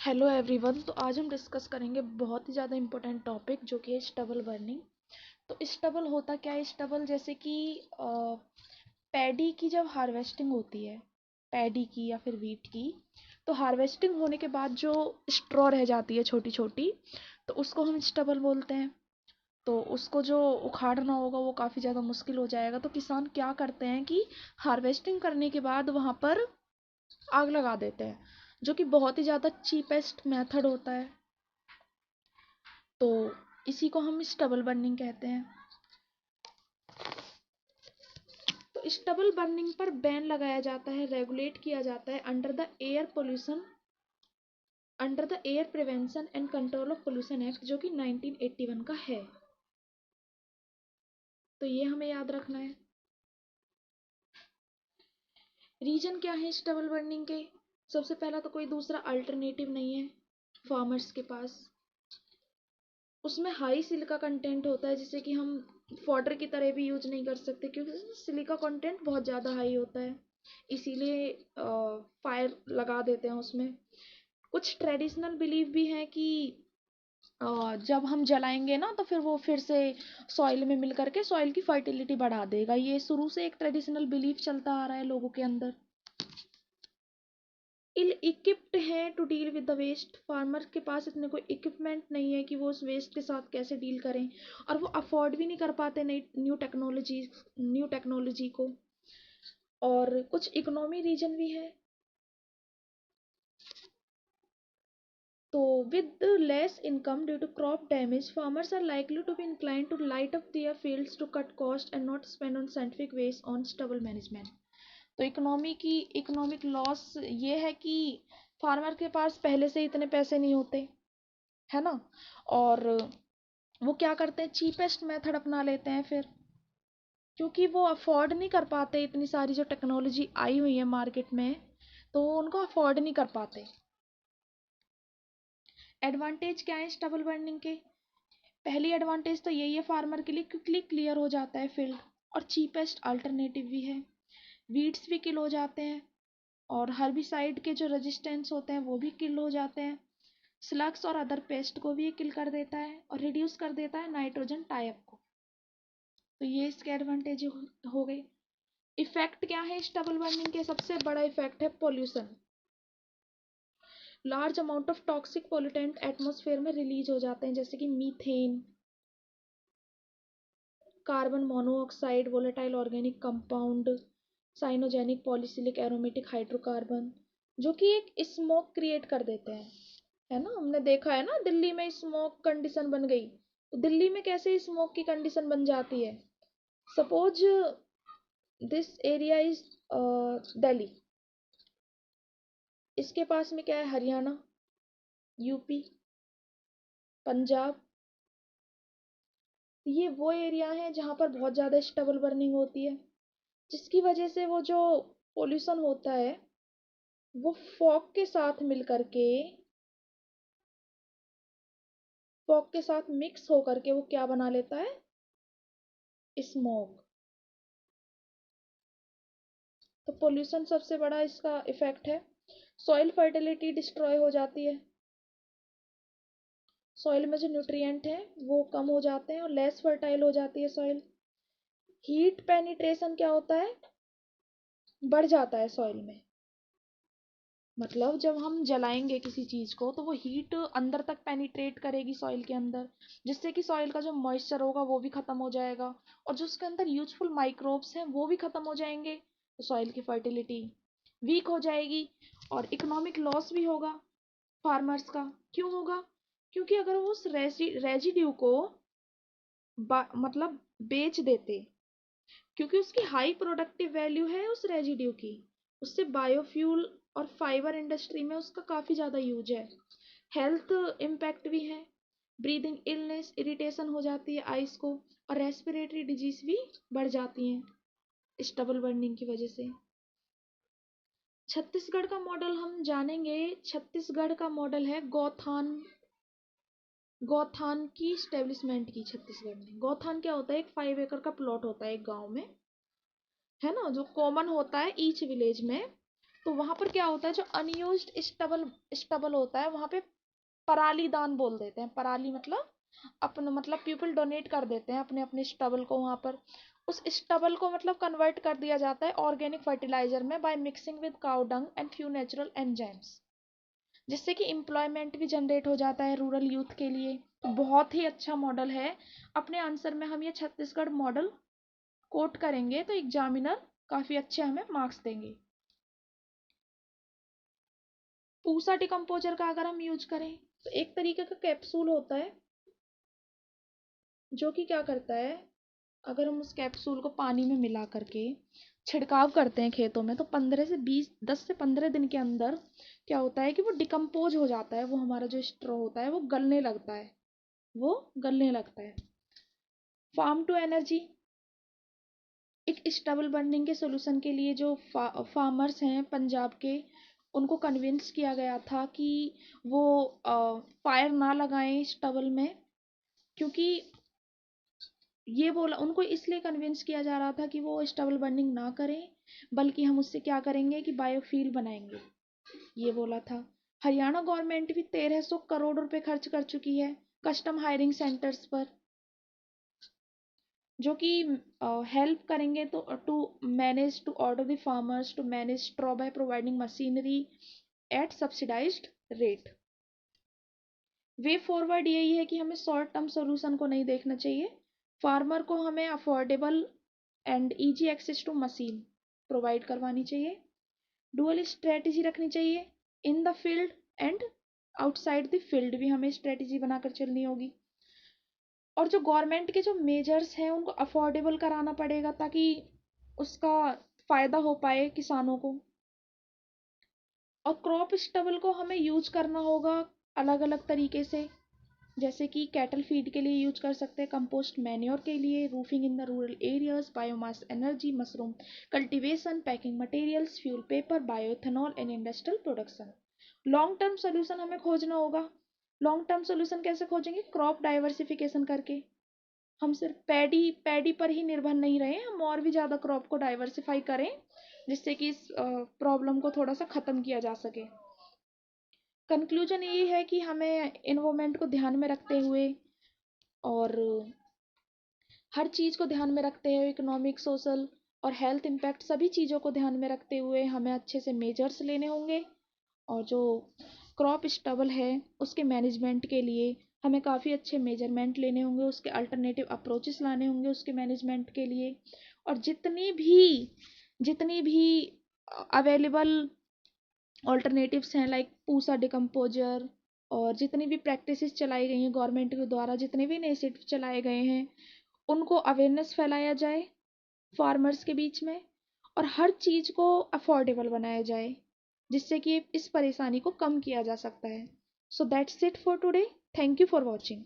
Hello everyone. तो आज हम डिस्कस करेंगे बहुत ही ज़्यादा इम्पोर्टेंट टॉपिक जो कि है स्टबल बर्निंग। तो स्टबल होता क्या है? स्टबल जैसे कि पैडी की जब हार्वेस्टिंग होती है, पैडी की या फिर वीट की, तो हार्वेस्टिंग होने के बाद जो स्ट्रॉ रह जाती है छोटी छोटी, तो उसको हम स्टबल बोलते हैं। तो उसको जो उखाड़ना होगा वो काफ़ी ज़्यादा मुश्किल हो जाएगा। तो किसान क्या करते हैं कि हार्वेस्टिंग करने के बाद वहाँ पर आग लगा देते हैं, जो कि बहुत ही ज़्यादा चीपेस्ट मेथड होता है। तो इसी को हम स्टबल बर्निंग कहते हैं। तो स्टबल बर्निंग पर बैन लगाया जाता है, रेगुलेट किया जाता है under the air prevention and control of pollution act, जो कि 1981 का है। तो ये हमें याद रखना है। रीजन क्या है स्टबल बर्निंग के? सबसे पहला तो कोई दूसरा अल्टरनेटिव नहीं है फार्मर्स के पास। उसमें हाई सिलिका कंटेंट होता है, जिसे कि हम फॉडर की तरह भी यूज नहीं कर सकते, क्योंकि सिलिका कंटेंट बहुत ज़्यादा हाई होता है। इसीलिए फायर लगा देते हैं उसमें। कुछ ट्रेडिशनल बिलीव भी हैं कि जब हम जलाएंगे ना तो फिर वो फिर से सॉइल में मिल करके सॉइल की फर्टिलिटी बढ़ा देगा। ये शुरू से एक ट्रेडिशनल बिलीफ चलता आ रहा है लोगों के अंदर। इल इक्विप्ड है to deal with the waste. Farmer के पास इतने कोई इक्विपमेंट नहीं है कि वो उस वेस्ट के साथ कैसे डील करें, और वो अफोर्ड भी नहीं कर पाते नई न्यू टेक्नोलॉजी को। और कुछ इकोनॉमी रीजन भी है। तो with less income due to crop damage, farmers are likely to be inclined to light up their fields to cut cost and not spend on scientific ways on stubble management. तो economic loss ये है कि farmer के पास पहले से इतने पैसे नहीं होते, है ना। और वो क्या करते हैं, चीपेस्ट मेथड अपना लेते हैं फिर, क्योंकि वो अफोर्ड नहीं कर पाते इतनी सारी जो टेक्नोलॉजी आई हुई है मार्केट में, तो वो उनको अफोर्ड नहीं कर पाते। एडवांटेज क्या है स्टबल बर्निंग के? पहली एडवांटेज तो यही है फार्मर के लिए, क्विकली क्लियर हो जाता है फील्ड, और चीपेस्ट अल्टरनेटिव भी है। वीड्स भी किल हो जाते हैं, और हर्बिसाइड के जो रेजिस्टेंस होते हैं वो भी किल हो जाते हैं। स्लग्स और अदर पेस्ट को भी ये किल कर देता है, और रिड्यूस कर देता है नाइट्रोजन टाइप को। तो ये इसके एडवांटेज हो गए। इफेक्ट क्या है स्टबल बर्निंग के? सबसे बड़ा इफेक्ट है pollution. Large amount of toxic pollutant atmosphere में रिलीज हो जाते हैं, जैसे कि methane, carbon monoxide, volatile organic compound, cyanogenic polycyclic aromatic hydrocarbon, जो कि एक स्मोक क्रिएट कर देते हैं। है ना, हमने देखा है ना, दिल्ली में स्मोक कंडीशन बन गई। तो दिल्ली में कैसे स्मोक की कंडीशन बन जाती है? Suppose this area is Delhi, इसके पास में क्या है? हरियाणा, यूपी, पंजाब। ये वो एरिया है जहाँ पर बहुत ज़्यादा स्टबल बर्निंग होती है, जिसकी वजह से वो जो पोल्यूशन होता है वो फॉग के साथ मिक्स होकर के वो क्या बना लेता है? स्मोक। तो पोल्यूशन सबसे बड़ा इसका इफेक्ट है। सॉइल फर्टिलिटी डिस्ट्रॉय हो जाती है। सॉइल में जो न्यूट्रिएंट हैं वो कम हो जाते हैं, और लेस फर्टाइल हो जाती है सॉइल। हीट पेनिट्रेशन क्या होता है? बढ़ जाता है सॉइल में। मतलब जब हम जलाएंगे किसी चीज को तो वो हीट अंदर तक पेनिट्रेट करेगी सॉइल के अंदर, जिससे कि सॉइल का जो मॉइस्चर होगा वो भी खत्म हो जाएगा, और जो उसके अंदर यूजफुल माइक्रोब्स हैं वो भी खत्म हो जाएंगे। तो सॉइल की फर्टिलिटी वीक हो जाएगी, और इकोनॉमिक लॉस भी होगा फार्मर्स का। क्यों होगा? क्योंकि अगर वो उस रेजिड्यू को मतलब बेच देते, क्योंकि उसकी हाई प्रोडक्टिव वैल्यू है उस रेजिड्यू की, उससे बायोफ्यूल और फाइबर इंडस्ट्री में उसका काफ़ी ज़्यादा यूज है। हेल्थ इम्पैक्ट भी है। ब्रीदिंग इलनेस, इरिटेशन हो जाती है आइस को, और रेस्पिरेटरी डिजीज भी बढ़ जाती हैं स्टबल बर्निंग की वजह से। छत्तीसगढ़ का मॉडल हम जानेंगे। छत्तीसगढ़ का मॉडल है गौथान की स्टेब्लिशमेंट की। छत्तीसगढ़ में गौथान क्या होता है? एक 5 एकड़ का प्लॉट होता है एक गांव में, है ना, जो कॉमन होता है ईच विलेज में। तो वहाँ पर क्या होता है, जो अनयूज्ड स्टबल होता है वहाँ पे पराली दान बोल देते हैं। पराली मतलब अपना, मतलब पीपल डोनेट कर देते हैं अपने अपने स्टबल को वहाँ पर। उस स्टबल को मतलब कन्वर्ट कर दिया जाता है ऑर्गेनिक फर्टिलाइजर में by mixing with cow dung and few natural enzymes, जिससे कि एम्प्लॉयमेंट भी जनरेट हो जाता है रूरल यूथ के लिए। तो बहुत ही अच्छा मॉडल है। अपने आंसर में हम ये छत्तीसगढ़ मॉडल कोट करेंगे तो एग्जामिनर काफ़ी अच्छे हमें मार्क्स देंगे। पूसा डिकम्पोजर का अगर हम यूज करें तो एक तरीके का कैप्सूल होता है जो कि क्या करता है, अगर हम उस कैप्सूल को पानी में मिला करके छिड़काव करते हैं खेतों में तो 10 से 15 दिन के अंदर क्या होता है कि वो डिकम्पोज हो जाता है। वो हमारा जो स्ट्रॉ होता है वो गलने लगता है, वो गलने लगता है। फार्म टू एनर्जी, एक स्टबल बर्निंग के सोल्यूशन के लिए जो फार्मर्स हैं पंजाब के, उनको कन्विंस किया गया था कि वो फायर ना लगाएं स्टबल में, क्योंकि ये बोला उनको, इसलिए कन्विंस किया जा रहा था कि वो स्टबल बर्निंग ना करें, बल्कि हम उससे क्या करेंगे कि बायोफ्यूल बनाएंगे, ये बोला था। हरियाणा गवर्नमेंट भी 1300 करोड़ रुपए खर्च कर चुकी है कस्टम हायरिंग सेंटर्स पर, जो कि हेल्प करेंगे तो to manage, to order the farmers to manage straw by providing machinery at subsidised rate. Way forward यही है कि हमें शॉर्ट टर्म सोल्यूशन को नहीं देखना चाहिए, फार्मर को हमें affordable and easy access to machine provide करवानी चाहिए। डुअल स्ट्रेटजी रखनी चाहिए, in the field and outside the field भी हमें स्ट्रेटजी बनाकर चलनी होगी। और जो गवर्नमेंट के जो मेजर्स हैं उनको अफोर्डेबल कराना पड़ेगा ताकि उसका फ़ायदा हो पाए किसानों को। और क्रॉप स्टबल को हमें यूज करना होगा अलग अलग तरीके से, जैसे कि कैटल फीड के लिए यूज कर सकते हैं, कंपोस्ट मैन्योर के लिए, roofing in the rural areas, biomass energy, mushroom cultivation, packing materials, fuel paper, bioethanol and industrial production. Long term solution हमें खोजना होगा। लॉन्ग टर्म सोल्यूशन कैसे खोजेंगे? क्रॉप डाइवर्सिफिकेशन करके। हम सिर्फ पैडी पर ही निर्भर नहीं रहे, हम और भी ज़्यादा क्रॉप को डाइवर्सिफाई करें, जिससे कि इस प्रॉब्लम को थोड़ा सा ख़त्म किया जा सके। कंक्लूजन ये है कि हमें इन्वायरमेंट को ध्यान में रखते हुए और हर चीज़ को ध्यान में रखते हुए, इकोनॉमिक, सोशल और हेल्थ इम्पैक्ट सभी चीज़ों को ध्यान में रखते हुए हमें अच्छे से मेजर्स लेने होंगे। और जो क्रॉप स्टबल है उसके मैनेजमेंट के लिए हमें काफ़ी अच्छे मेजरमेंट लेने होंगे, उसके अल्टरनेटिव अप्रोचेस लाने होंगे उसके मैनेजमेंट के लिए। और जितनी भी अवेलेबल ऑल्टरनेटिव्स हैं लाइक पूसा डिकम्पोजर, और जितनी भी प्रैक्टिसेस चलाई गई हैं गवर्नमेंट के द्वारा, जितने भी इनिशिएटिव चलाए गए हैं, उनको अवेयरनेस फैलाया जाए फार्मर्स के बीच में, और हर चीज़ को अफोर्डेबल बनाया जाए, जिससे कि इस परेशानी को कम किया जा सकता है। So that's it for today. Thank you for watching.